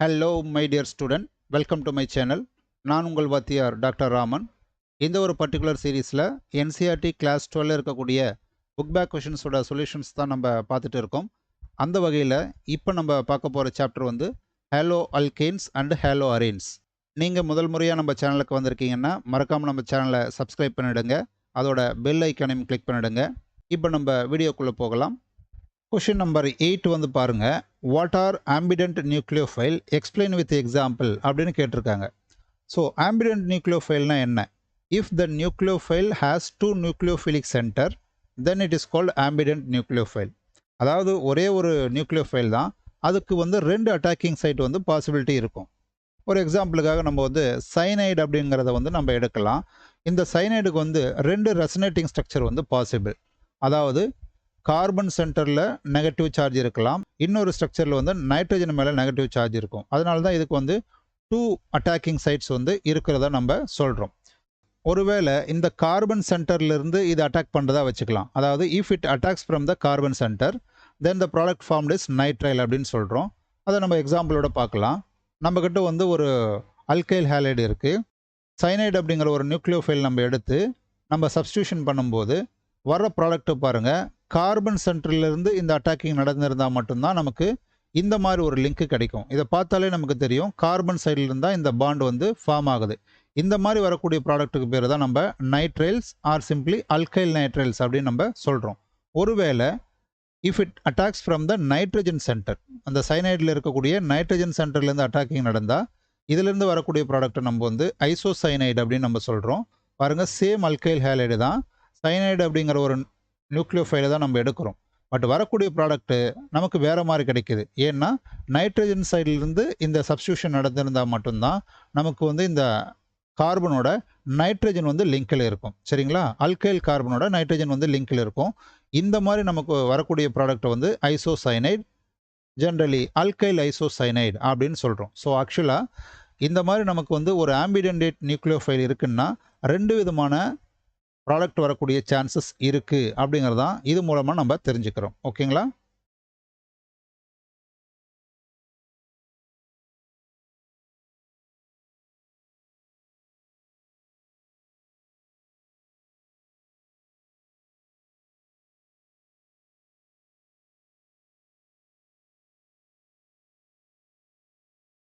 Hello my dear student, welcome to my channel. நான் உங்கள் வாத்தியார் டாக்டர் ராமன். இந்த ஒரு பர்டிகுலர் சீரீஸில் என்சிஆர்டி கிளாஸ் 12 இருக்கக்கூடிய புக் பேக் கொஷின்ஸோட சொல்யூஷன்ஸ் தான் நம்ம பார்த்துட்டு இருக்கோம். அந்த வகையில் இப்போ நம்ம பார்க்க போகிற சாப்டர் வந்து ஹேலோ அல்கேன்ஸ் அண்ட் ஹேலோ அரேன்ஸ். நீங்கள் முதல் முறையாக நம்ம சேனலுக்கு வந்திருக்கீங்கன்னா மறக்காமல் நம்ம சேனலை சப்ஸ்கிரைப் பண்ணிவிடுங்க, அதோட பெல் ஐக்கானையும் கிளிக் பண்ணிவிடுங்க. இப்போ நம்ம வீடியோக்குள்ளே போகலாம். கொஷின் நம்பர் 8 வந்து பாருங்கள், what are ambident nucleophile explain with example அப்படின்னு கேட்டிருக்காங்க. ஸோ ஆம்பிடென்ட் நியூக்ளியோஃபைல்னா என்ன? If the nucleophile has 2 nucleophilic centre then it is called ambident nucleophile. அதாவது ஒரே ஒரு நியூக்ளியோஃபைல் தான், அதுக்கு வந்து 2 அட்டாக்கிங் சைட் வந்து பாசிபிலிட்டி இருக்கும். ஒரு எக்ஸாம்பிளுக்காக நம்ம வந்து சைனைடு அப்படிங்கிறத வந்து நம்ம எடுக்கலாம். இந்த சைனைடுக்கு வந்து 2 ரெசனேட்டிங் ஸ்ட்ரக்சர் வந்து பாசிபிள். அதாவது கார்பன் சென்டரில் நெகட்டிவ் சார்ஜ் இருக்கலாம், இன்னொரு ஸ்ட்ரக்சரில் வந்து நைட்ரஜன் மேலே நெகட்டிவ் சார்ஜ் இருக்கும். அதனால தான் இதுக்கு வந்து 2 அட்டாக்கிங் சைட்ஸ் வந்து இருக்கிறதா நம்ம சொல்கிறோம். ஒருவேளை இந்த கார்பன் சென்டர்லேருந்து இது அட்டாக் பண்ணுறதா வச்சுக்கலாம். அதாவது if it attacks from the carbon centre then the product formed is nitrile அப்படின்னு சொல்கிறோம். அதை நம்ம எக்ஸாம்பிளோட பார்க்கலாம். நம்மக்கிட்ட வந்து ஒரு அல்கைல் ஹேலைடு இருக்குது. சைனைடு அப்படிங்கிற ஒரு நியூக்ளியோஃபைல் நம்ம எடுத்து நம்ம சப்ஸ்டியூஷன் பண்ணும்போது வர ப்ராடக்ட்டை பாருங்கள், கார்பன் சென்டர்லேருந்து இந்த அட்டாக்கிங் நடந்திருந்தால் மட்டும்தான் நமக்கு இந்த மாதிரி ஒரு லிங்க் கிடைக்கும். இதை பார்த்தாலே நமக்கு தெரியும், கார்பன் சைட்லேருந்து தான் இந்த பாண்ட் வந்து ஃபார்ம் ஆகுது. இந்த மாதிரி வரக்கூடிய ப்ராடக்ட்டுக்கு பேர் தான் நம்ம nitriles R simply alkyl nitriles அப்படின்னு நம்ம சொல்கிறோம். ஒருவேளை if it attacks from the nitrogen centre, அந்த சைனைடில் இருக்கக்கூடிய நைட்ரஜன் சென்டர்லேருந்து அட்டாக்கிங் நடந்தால் இதிலேருந்து வரக்கூடிய ப்ராடக்ட்டை நம்ம வந்து ஐசோசைனைடு அப்படின்னு நம்ம சொல்கிறோம். பாருங்கள், சேம் அல்கைல் ஹேலைடு தான், சைனைடு அப்படிங்கிற ஒரு நியூக்ளியோஃபைலை தான் நம்ம எடுக்கிறோம். பட் வரக்கூடிய ப்ராடக்ட்டு நமக்கு வேறு மாதிரி கிடைக்கிது. ஏன்னா நைட்ரஜன் சைட்லேருந்து இந்த சப்ஸ்டியூஷன் நடந்திருந்தால் மட்டும்தான் நமக்கு வந்து இந்த கார்பனோட நைட்ரஜன் வந்து லிங்கில் இருக்கும். சரிங்களா? அல்கைல் கார்பனோட நைட்ரஜன் வந்து லிங்கில் இருக்கும். இந்த மாதிரி நமக்கு வரக்கூடிய ப்ராடக்ட்டை வந்து ஐசோசைனைடு, ஜென்ரலி அல்கைல் ஐசோசைனைடு அப்படின்னு சொல்கிறோம். ஸோ ஆக்சுவலாக இந்த மாதிரி நமக்கு வந்து ஒரு ஆம்பிடென்டேட் நியூக்ளியோஃபைல் இருக்குன்னா 2 விதமான ப்ராடக்ட் வரக்கூடிய சான்சஸ் இருக்குது அப்படிங்கிறதான் இது மூலமாக நம்ம தெரிஞ்சுக்கிறோம். ஓகேங்களா?